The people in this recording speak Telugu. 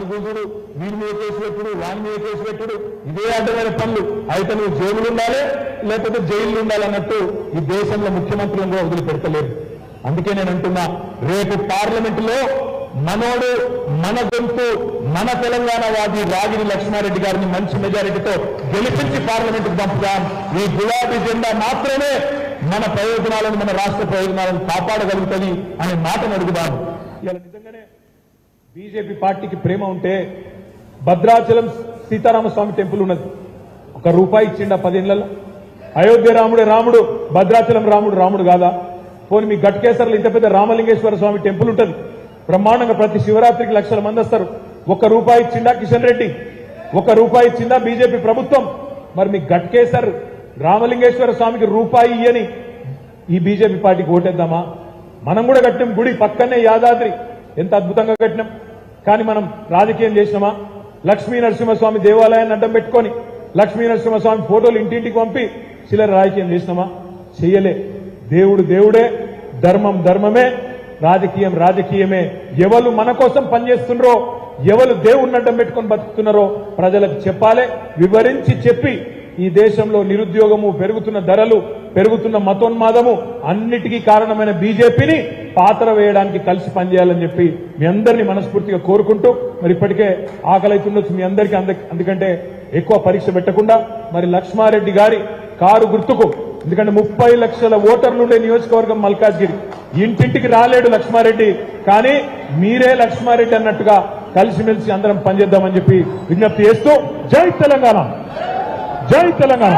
వాని కూతుడు వీడి మీద కేసు పెట్టుడు వాని మీద కేసు పెట్టుడు ఇదే అడ్డమైన పనులు. అయితే నువ్వు జైలు ఉండాలి లేకపోతే జైలు ఉండాలన్నట్టు ఈ దేశంలో ముఖ్యమంత్రులను కూడా వదిలిపెడతలేరు. అందుకే నేను అంటున్నా, రేపు పార్లమెంటులో మనోడు మన గొంతు మన తెలంగాణ వాది రాగిడి లక్ష్మారెడ్డి గారిని మంచి మెజారిటీతో గెలిపించి పార్లమెంటుకు పంపుదాం. ఈ గులాబీ జెండా మాత్రమే మన ప్రయోజనాలను మన రాష్ట్ర ప్రయోజనాలను కాపాడగలుగుతుంది అనే మాటను అడుగుదాం. ఇలా నిజంగానే బీజేపీ పార్టీకి ప్రేమ ఉంటే భద్రాచలం సీతారామస్వామి టెంపుల్ ఉన్నది, ₹1 ఇచ్చిండా 10 ఏళ్లలో? అయోధ్య రాముడే రాముడు, భద్రాచలం రాముడు రాముడు కాదా? పోనీ మీ గట్కేసర్లో ఇంత పెద్ద రామలింగేశ్వర స్వామి టెంపుల్ ఉంటుంది, బ్రహ్మాండంగా ప్రతి శివరాత్రికి లక్షల మంది వస్తారు. ₹1 ఇచ్చిందా కిషన్ రెడ్డి? ₹1 ఇచ్చిందా బీజేపీ ప్రభుత్వం? మరి మీ గట్కేసర్ రామలింగేశ్వర స్వామికి రూపాయి ఇయ్యని ఈ బీజేపీ పార్టీకి ఓటేద్దామా? మనం కూడా కట్టినాం గుడి పక్కనే యాదాద్రి, ఎంత అద్భుతంగా కట్టినాం. కానీ మనం రాజకీయం చేసినామా? లక్ష్మీ నరసింహస్వామి దేవాలయాన్ని అడ్డం పెట్టుకొని లక్ష్మీ నరసింహస్వామి ఫోటోలు ఇంటింటికి పంపి చిల్లర రాజకీయం చేసినామా? చెయ్యలే. దేవుడు దేవుడే, ధర్మం ధర్మమే, రాజకీయం రాజకీయమే. ఎవరు మన కోసం పనిచేస్తున్నారో, ఎవరు దేవుడిని అడ్డం పెట్టుకొని బతుకుతున్నారో ప్రజలకు చెప్పాలి, వివరించి చెప్పి ఈ దేశంలో నిరుద్యోగము, పెరుగుతున్న ధరలు, పెరుగుతున్న మతోన్మాదము అన్నిటికీ కారణమైన బీజేపీని పాత్ర వేయడానికి కలిసి పనిచేయాలని చెప్పి మీ అందరినీ మనస్ఫూర్తిగా కోరుకుంటూ, మరి ఇప్పటికే ఆకలి అవుతుండొచ్చు మీ అందరికీ, అందుకంటే ఎక్కువ పరీక్ష పెట్టకుండా మరి లక్ష్మారెడ్డి గారి కారు గుర్తుకు, ఎందుకంటే 30 లక్షల ఓటర్లు ఉండే నియోజకవర్గం మల్కాజ్గిరి, ఇంటింటికి రాలేడు లక్ష్మారెడ్డి, కానీ మీరే లక్ష్మారెడ్డి అన్నట్టుగా కలిసిమెలిసి అందరం పనిచేద్దామని చెప్పి విజ్ఞప్తి చేస్తూ జై తెలంగాణ, జై తెలంగాణ.